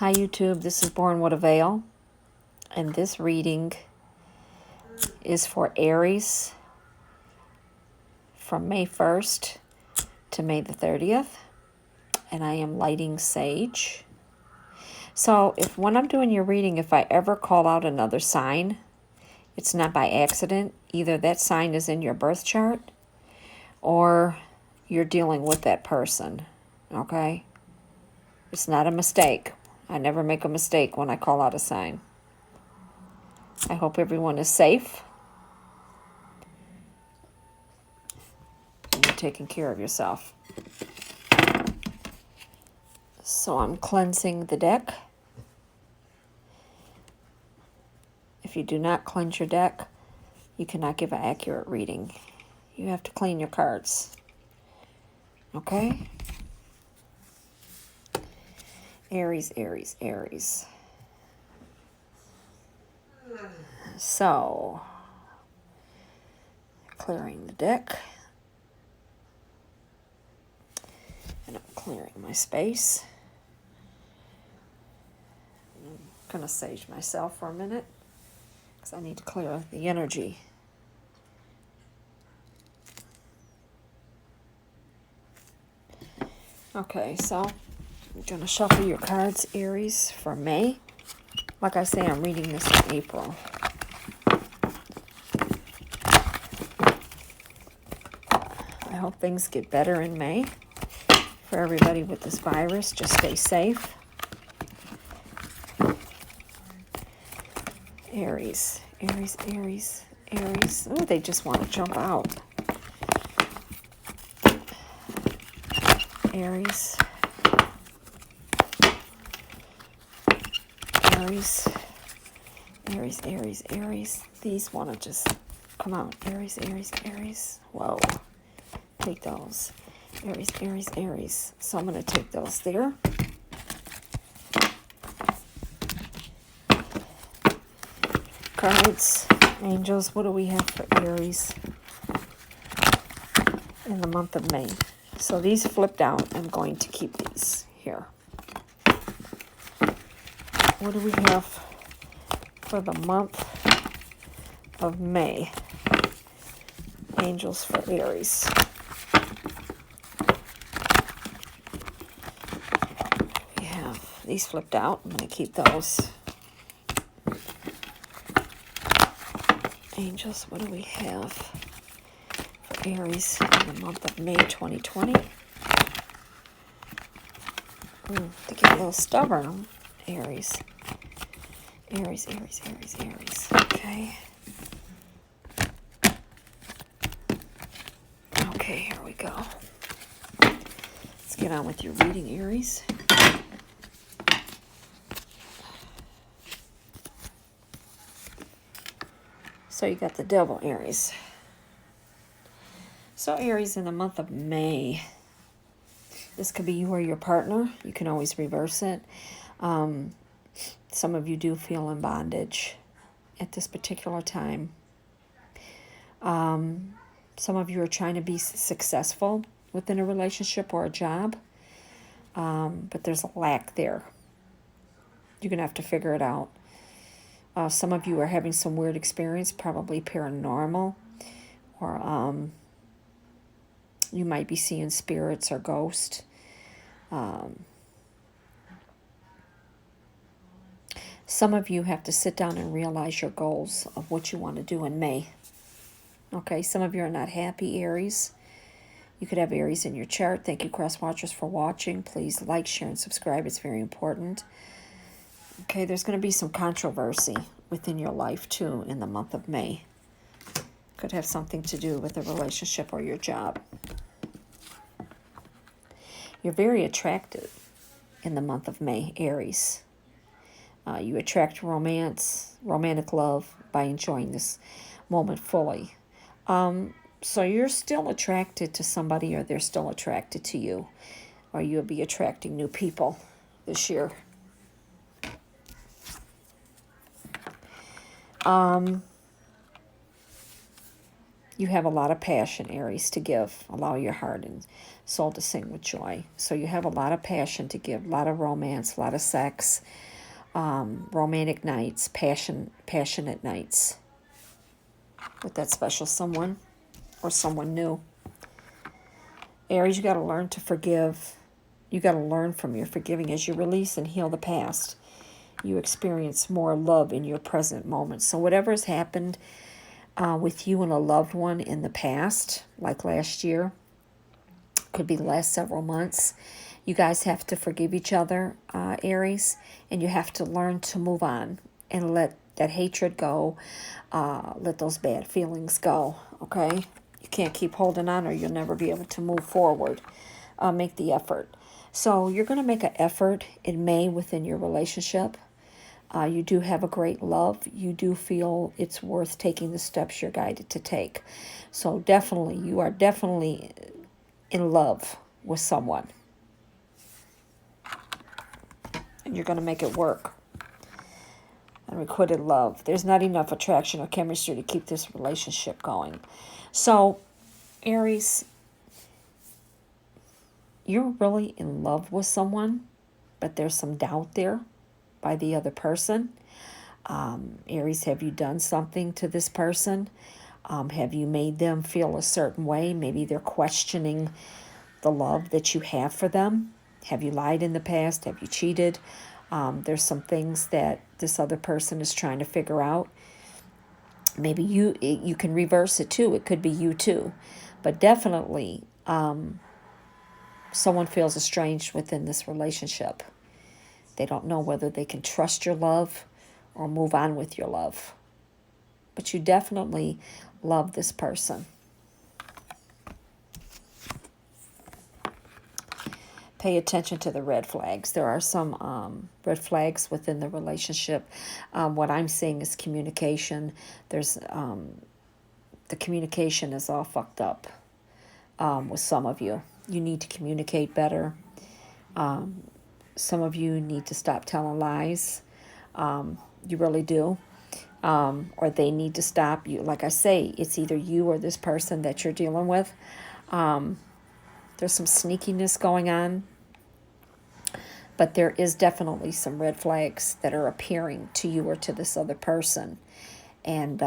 Hi YouTube, this is Born with a Veil, and this reading is for Aries from May 1st to May the 30th, and I am lighting sage. So when I'm doing your reading, if I ever call out another sign, it's not by accident. Either that sign is in your birth chart or you're dealing with that person, okay? It's not a mistake. I never make a mistake when I call out a sign. I hope everyone is safe and you're taking care of yourself. So I'm cleansing the deck. If you do not cleanse your deck, you cannot give an accurate reading. You have to clean your cards. Okay? Aries, Aries, Aries. So, clearing the deck. And I'm clearing my space. I'm going to sage myself for a minute because I need to clear the energy. Okay, so I'm going to shuffle your cards, Aries, for May. Like I say, I'm reading this in April. I hope things get better in May. For everybody with this virus, just stay safe. Aries, Aries, Aries, Aries. Oh, they just want to jump out. Aries. Aries. Aries, Aries, Aries. These want to just come out. Aries, Aries, Aries. Whoa. Take those. Aries, Aries, Aries. So I'm going to take those there. Cards, angels, what do we have for Aries in the month of May? So these flipped out. I'm going to keep these here. What do we have for the month of May? Angels for Aries. We have these flipped out. I'm going to keep those. Angels, what do we have for Aries in the month of May 2020? To get a little stubborn, Aries. Aries, Aries, Aries, Aries. Okay. Okay, here we go. Let's get on with your reading, Aries. So you got the Devil, Aries. So Aries, in the month of May, this could be you or your partner. You can always reverse it. Some of you do feel in bondage at this particular time. Some of you are trying to be successful within a relationship or a job, but there's a lack there. You're going to have to figure it out. Some of you are having some weird experience, probably paranormal, or you might be seeing spirits or ghosts. Some of you have to sit down and realize your goals of what you want to do in May. Okay, some of you are not happy, Aries. You could have Aries in your chart. Thank you, cross watchers, for watching. Please like, share, and subscribe. It's very important. Okay, there's going to be some controversy within your life, too, in the month of May. Could have something to do with a relationship or your job. You're very attractive in the month of May, Aries. You attract romance, romantic love by enjoying this moment fully. So you're still attracted to somebody, or they're still attracted to you, or you'll be attracting new people this year. You have a lot of passion, Aries, to give. Allow your heart and soul to sing with joy. So you have a lot of passion to give, a lot of romance, a lot of sex, romantic nights, passionate nights with that special someone or someone new. Aries, you got to learn to forgive. You got to learn from your forgiving. As you release and heal the past, you experience more love in your present moment. So whatever has happened with you and a loved one in the past, like last year, could be the last several months, you guys have to forgive each other, Aries, and you have to learn to move on and let that hatred go, let those bad feelings go, okay? You can't keep holding on or you'll never be able to move forward. Make the effort. So you're going to make an effort in May within your relationship. You do have a great love. You do feel it's worth taking the steps you're guided to take. So definitely, you are definitely in love with someone. And you're going to make it work. Unrequited love. There's not enough attraction or chemistry to keep this relationship going. So, Aries, you're really in love with someone, but there's some doubt there by the other person. Aries, have you done something to this person? Have you made them feel a certain way? Maybe they're questioning the love that you have for them. Have you lied in the past? Have you cheated? There's some things that this other person is trying to figure out. Maybe you can reverse it too. It could be you too. But definitely someone feels estranged within this relationship. They don't know whether they can trust your love or move on with your love. But you definitely love this person. Pay attention to the red flags. There are some red flags within the relationship. What I'm seeing is communication. There's the communication is all fucked up with some of you. You need to communicate better. Some of you need to stop telling lies. You really do. Or they need to stop you. Like I say, it's either you or this person that you're dealing with. There's some sneakiness going on. But there is definitely some red flags that are appearing to you or to this other person. And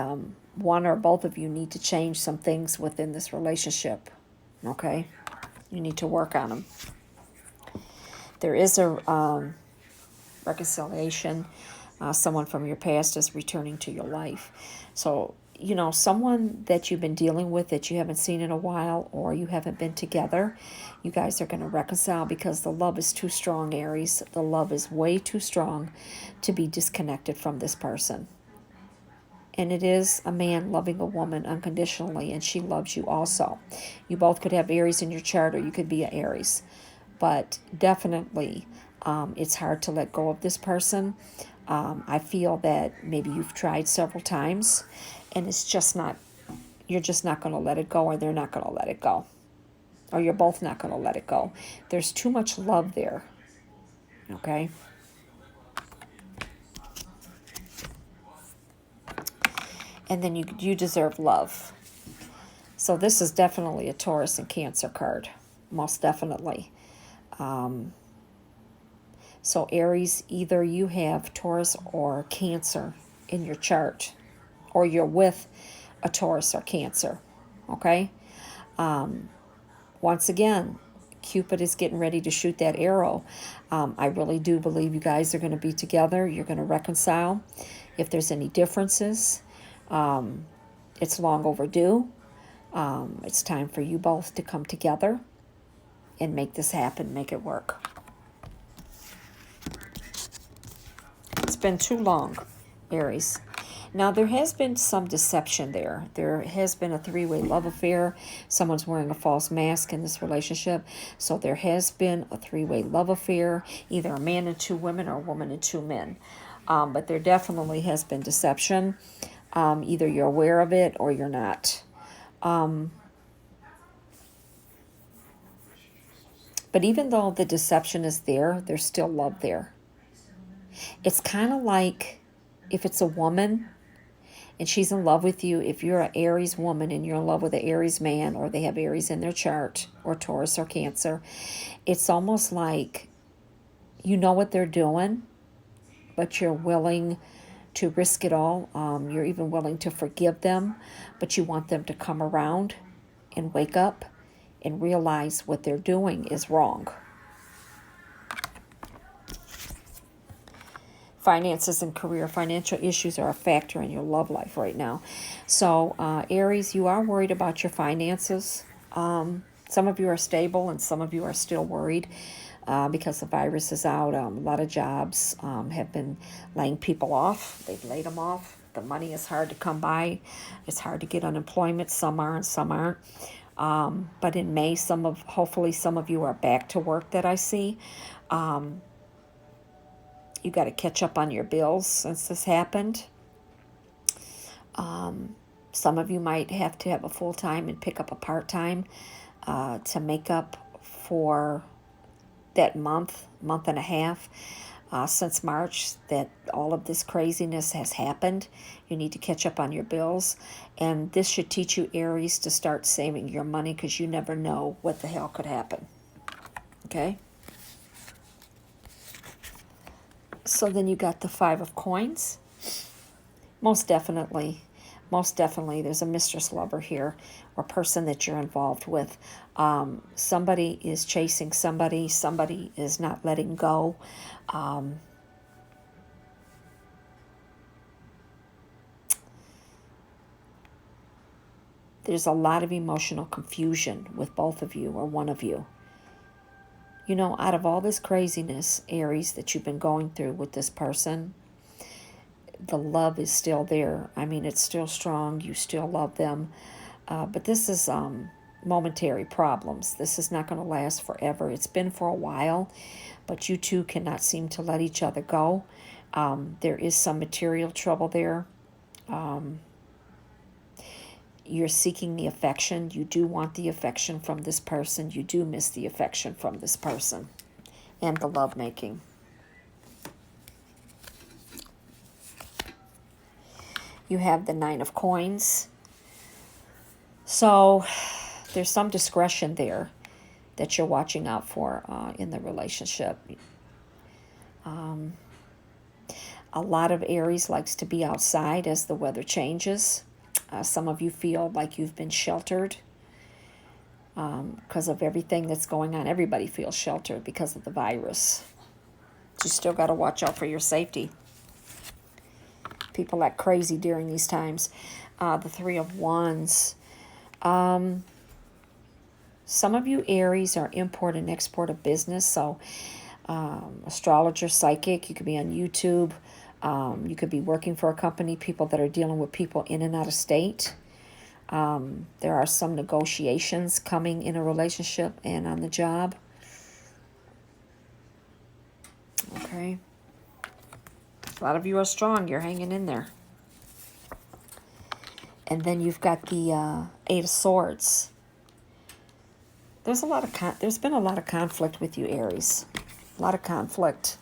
one or both of you need to change some things within this relationship. Okay? You need to work on them. There is a reconciliation. Someone from your past is returning to your life. So, you know, someone that you've been dealing with that you haven't seen in a while or you haven't been together, you guys are going to reconcile because the love is too strong, Aries. The love is way too strong to be disconnected from this person. And it is a man loving a woman unconditionally, and she loves you also. You both could have Aries in your chart, or you could be an Aries. But definitely, it's hard to let go of this person. I feel that maybe you've tried several times, and it's just not, you're just not going to let it go, or they're not going to let it go. Or you're both not going to let it go. There's too much love there. Okay? And then you deserve love. So this is definitely a Taurus and Cancer card. Most definitely. So Aries, either you have Taurus or Cancer in your chart, or you're with a Taurus or Cancer, okay? Once again, Cupid is getting ready to shoot that arrow. I really do believe you guys are going to be together. You're going to reconcile. If there's any differences, it's long overdue. It's time for you both to come together and make this happen, make it work. It's been too long, Aries. Now, there has been some deception there. There has been a three-way love affair. Someone's wearing a false mask in this relationship. So there has been a three-way love affair, either a man and two women or a woman and two men. But there definitely has been deception. Either you're aware of it or you're not. But even though the deception is there, there's still love there. It's kind of like if it's a woman and she's in love with you. If you're an Aries woman and you're in love with an Aries man, or they have Aries in their chart, or Taurus or Cancer, it's almost like you know what they're doing, but you're willing to risk it all. You're even willing to forgive them, but you want them to come around and wake up and realize what they're doing is wrong. Finances and career. Financial issues are a factor in your love life right now. So, Aries, you are worried about your finances. Some of you are stable and some of you are still worried because the virus is out. A lot of jobs have been laying people off. They've laid them off. The money is hard to come by. It's hard to get unemployment. Some are and some aren't. But in May, hopefully some of you are back to work that I see. You got to catch up on your bills since this happened. Some of you might have to have a full-time and pick up a part-time to make up for that month and a half since March that all of this craziness has happened. You need to catch up on your bills. And this should teach you, Aries, to start saving your money, because you never know what the hell could happen. Okay? So then you got the Five of Coins. Most definitely, there's a mistress lover here, or person that you're involved with. Somebody is chasing somebody. Somebody is not letting go. There's a lot of emotional confusion with both of you, or one of you. You know, out of all this craziness, Aries, that you've been going through with this person, the love is still there. I mean, it's still strong. You still love them. But this is momentary problems. This is not going to last forever. It's been for a while, but you two cannot seem to let each other go. There is some material trouble there. You're seeking the affection. You do want the affection from this person. You do miss the affection from this person and the lovemaking. You have the Nine of Coins. So there's some discretion there that you're watching out for in the relationship. A lot of Aries likes to be outside as the weather changes. Some of you feel like you've been sheltered because of everything that's going on. Everybody feels sheltered because of the virus. You still got to watch out for your safety. People act crazy during these times. The Three of Wands. Some of you Aries are import and export of business. So astrologer, psychic, you could be on YouTube. You could be working for a company, people that are dealing with people in and out of state. There are some negotiations coming in a relationship and on the job. Okay. A lot of you are strong. You're hanging in there. And then you've got the Eight of Swords. There's been a lot of conflict with you, Aries. A lot of conflict.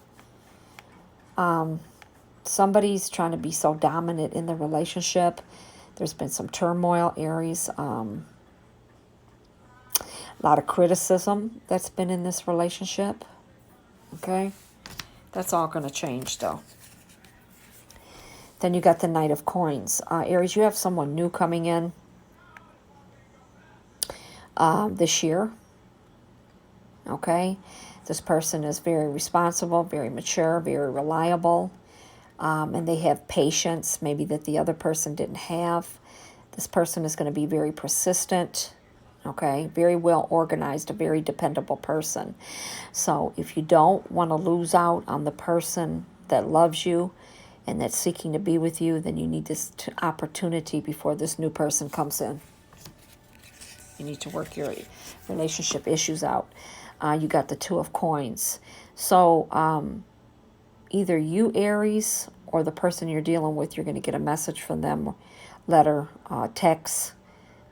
Somebody's trying to be so dominant in the relationship. There's been some turmoil, Aries. A lot of criticism that's been in this relationship. Okay? That's all going to change, though. Then you got the Knight of Coins. Aries, you have someone new coming in this year. Okay? This person is very responsible, very mature, very reliable. And they have patience, maybe that the other person didn't have. This person is going to be very persistent, okay? Very well organized, a very dependable person. So if you don't want to lose out on the person that loves you and that's seeking to be with you, then you need this opportunity before this new person comes in. You need to work your relationship issues out. You got the Two of Coins. So either you, Aries, or the person you're dealing with, you're going to get a message from them, letter, text,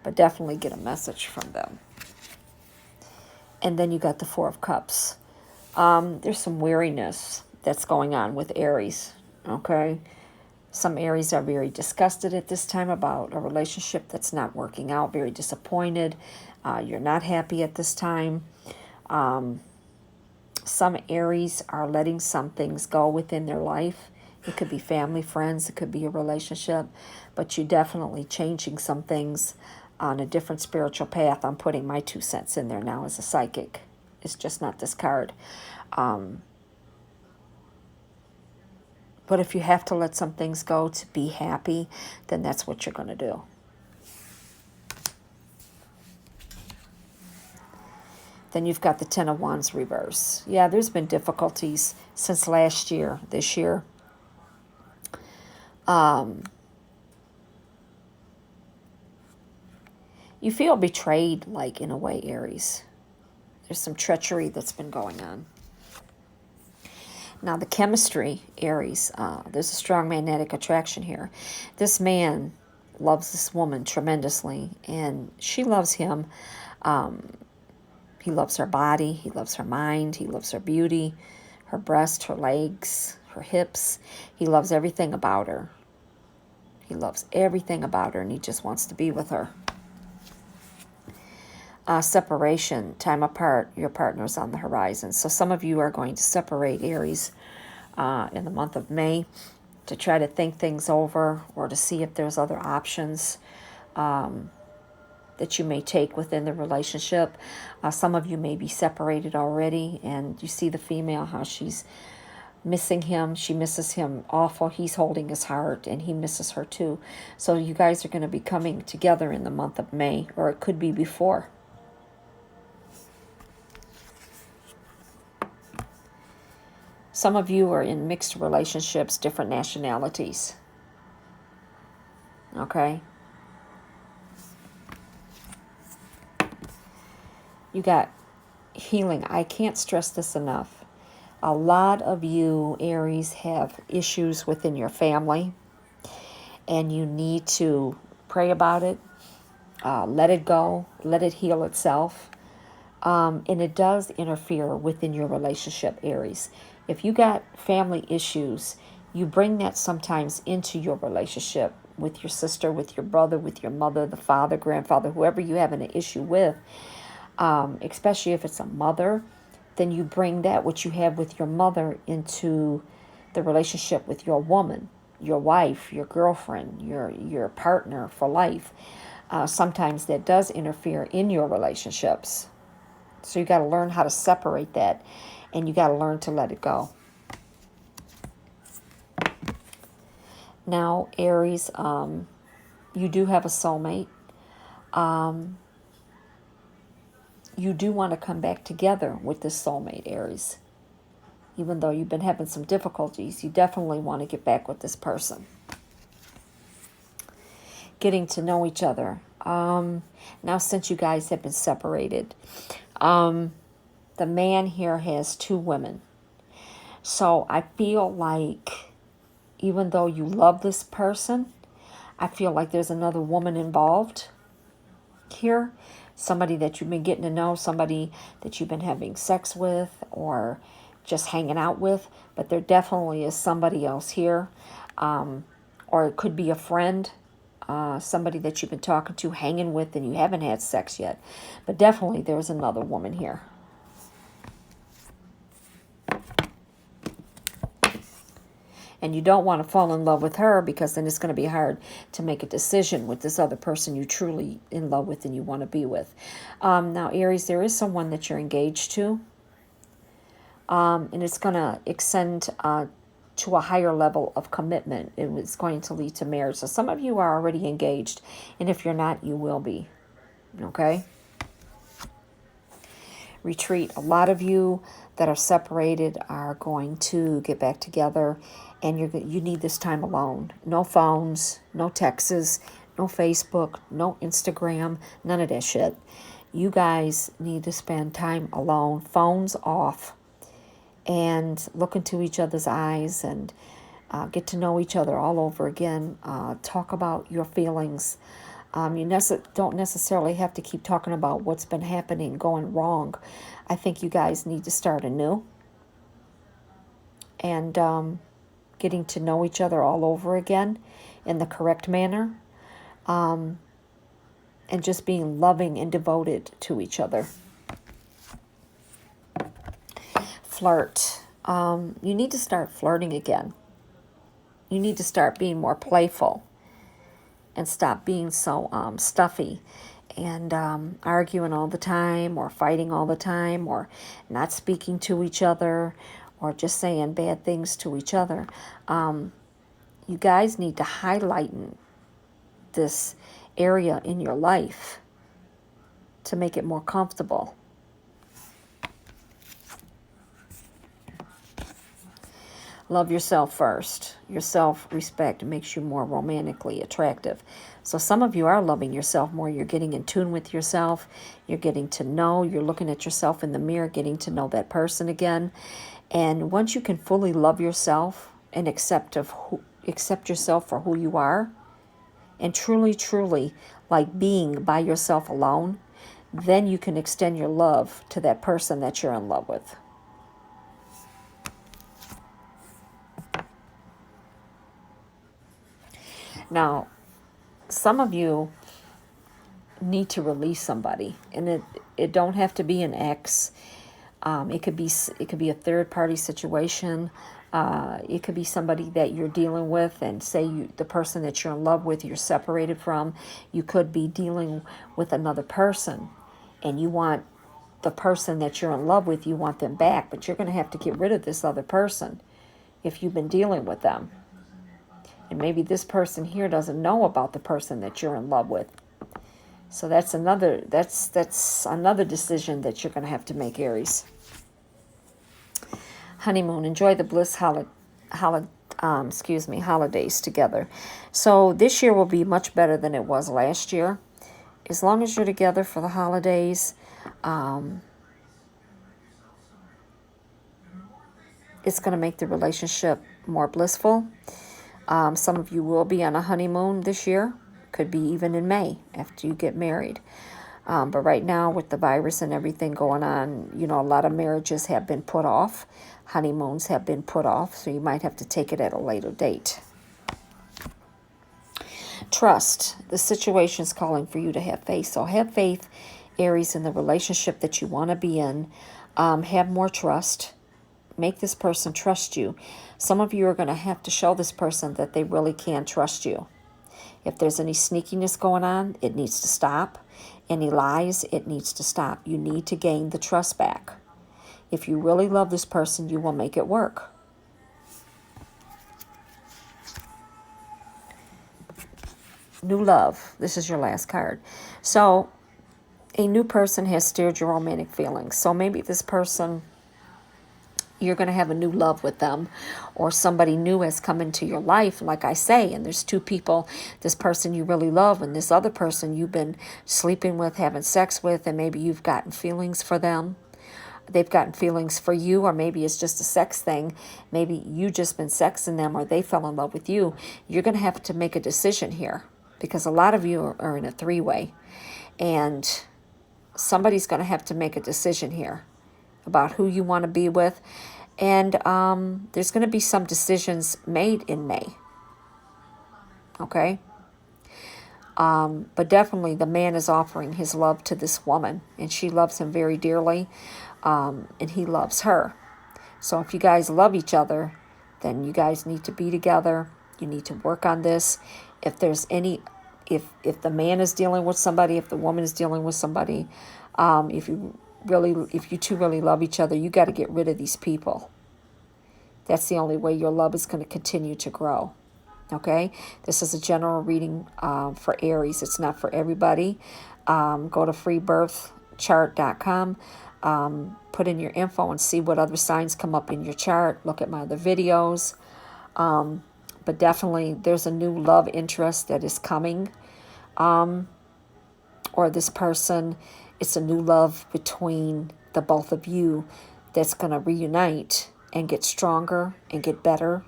but definitely get a message from them. And then you got the Four of Cups. There's some weariness that's going on with Aries, okay? Some Aries are very disgusted at this time about a relationship that's not working out, very disappointed. You're not happy at this time. Some Aries are letting some things go within their life. It could be family, friends, it could be a relationship, but you're definitely changing some things on a different spiritual path. I'm putting my 2 cents in there now as a psychic. It's just not this card. But if you have to let some things go to be happy, then that's what you're going to do. Then you've got the Ten of Wands reverse. Yeah, there's been difficulties since last year, this year. You feel betrayed, like, in a way, Aries. There's some treachery that's been going on. Now, the chemistry, Aries, there's a strong magnetic attraction here. This man loves this woman tremendously, and she loves him. He loves her body. He loves her mind. He loves her beauty, her breast, her legs, her hips. He loves everything about her. He loves everything about her, and he just wants to be with her. Separation, time apart, your partner's on the horizon. So some of you are going to separate, Aries, in the month of May to try to think things over or to see if there's other options that you may take within the relationship. Some of you may be separated already, and you see the female, how she's missing him. She misses him awful. He's holding his heart, and he misses her too. So you guys are going to be coming together in the month of May, or it could be before. Some of you are in mixed relationships, different nationalities. Okay? You got healing. I can't stress this enough. A lot of you, Aries, have issues within your family, and you need to pray about it, let it go, let it heal itself. And it does interfere within your relationship, Aries. If you got family issues, you bring that sometimes into your relationship with your sister, with your brother, with your mother, the father, grandfather, whoever you have an issue with, especially if it's a mother, then you bring that, what you have with your mother, into the relationship with your woman, your wife, your girlfriend, your partner for life. Sometimes that does interfere in your relationships. So you got to learn how to separate that, and you got to learn to let it go. Now, Aries, you do have a soulmate. You do want to come back together with this soulmate, Aries. Even though you've been having some difficulties, you definitely want to get back with this person. Getting to know each other. Now, since you guys have been separated, the man here has 2 women. So I feel like, even though you love this person, I feel like there's another woman involved here. Somebody that you've been getting to know, somebody that you've been having sex with or just hanging out with. But there definitely is somebody else here. Or it could be a friend, somebody that you've been talking to, hanging with, and you haven't had sex yet. But definitely there's another woman here. And you don't want to fall in love with her, because then it's going to be hard to make a decision with this other person you're truly in love with and you want to be with. Now, Aries, there is someone that you're engaged to. And it's going to extend to a higher level of commitment. It's going to lead to marriage. So some of you are already engaged. And if you're not, you will be. Okay? Retreat. A lot of you that are separated are going to get back together, and you need this time alone. No phones, no texts, no Facebook, no Instagram, none of that shit. You guys need to spend time alone, phones off, and look into each other's eyes and get to know each other all over again. Talk about your feelings. You don't necessarily have to keep talking about what's been happening, going wrong. I think you guys need to start anew and getting to know each other all over again in the correct manner, and just being loving and devoted to each other. Flirt. You need to start flirting again. You need to start being more playful and stop being so stuffy and arguing all the time, or fighting all the time, or not speaking to each other, or just saying bad things to each other. You guys need to highlight this area in your life to make it more comfortable. Love yourself first. Your self-respect makes you more romantically attractive. So some of you are loving yourself more. You're getting in tune with yourself. You're getting to know. You're looking at yourself in the mirror, getting to know that person again. And once you can fully love yourself and accept yourself for who you are, and truly, truly like being by yourself alone, then you can extend your love to that person that you're in love with. Now, some of you need to release somebody, and it don't have to be an ex. It could be a third party situation. It could be somebody that you're dealing with, and say the person that you're in love with, you're separated from. You could be dealing with another person, and you want the person that you're in love with, you want them back, but you're going to have to get rid of this other person if you've been dealing with them. And maybe this person here doesn't know about the person that you're in love with. So that's another decision that you're going to have to make, Aries. Honeymoon. Enjoy the bliss holidays together. So this year will be much better than it was last year. As long as you're together for the holidays, it's going to make the relationship more blissful. Some of you will be on a honeymoon this year. Could be even in May after you get married. But right now with the virus and everything going on, a lot of marriages have been put off. Honeymoons have been put off. So you might have to take it at a later date. Trust. The situation's calling for you to have faith. So have faith, Aries, in the relationship that you want to be in. Have more trust. Make this person trust you. Some of you are going to have to show this person that they really can trust you. If there's any sneakiness going on, it needs to stop. Any lies, it needs to stop. You need to gain the trust back. If you really love this person, you will make it work. New love. This is your last card. So, a new person has stirred your romantic feelings. So maybe this person, you're going to have a new love with them, or somebody new has come into your life, like I say, and there's two people, this person you really love and this other person you've been sleeping with, having sex with, and maybe you've gotten feelings for them. They've gotten feelings for you, or maybe it's just a sex thing. Maybe you just been sexing them, or they fell in love with you. You're going to have to make a decision here, because a lot of you are in a three-way, and somebody's going to have to make a decision here about who you want to be with. And there's going to be some decisions made in May. Okay? But definitely the man is offering his love to this woman, and she loves him very dearly, and he loves her. So if you guys love each other, then you guys need to be together. You need to work on this. If there's any, if the man is dealing with somebody, if the woman is dealing with somebody, if you two really love each other, you got to get rid of these people. That's the only way your love is going to continue to grow. Okay? This is a general reading for Aries. It's not for everybody. Go to freebirthchart.com. Put in your info and see what other signs come up in your chart. Look at my other videos. But definitely there's a new love interest that is coming. Or this person, it's a new love between the both of you that's going to reunite and get stronger and get better.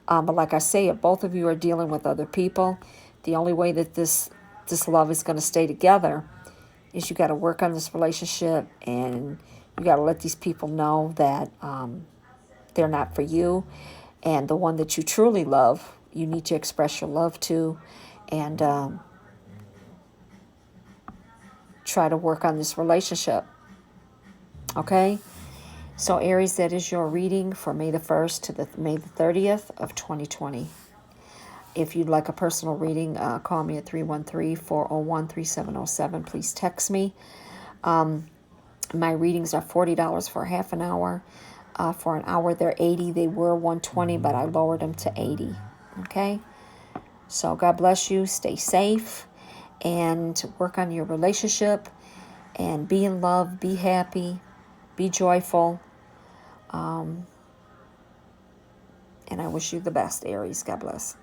But like I say, if both of you are dealing with other people, the only way that this love is going to stay together is you got to work on this relationship, and you got to let these people know that they're not for you. And the one that you truly love, you need to express your love to, and try to work on this relationship. Okay? So Aries, that is your reading for May the 1st to May the 30th of 2020. If you'd like a personal reading, call me at 313-401-3707. Please text me. My readings are $40 for half an hour. For an hour, they're $80. They were $120, but I lowered them to $80. Okay? So God bless you. Stay safe and work on your relationship and be in love, be happy, be joyful. And I wish you the best, Aries. God bless.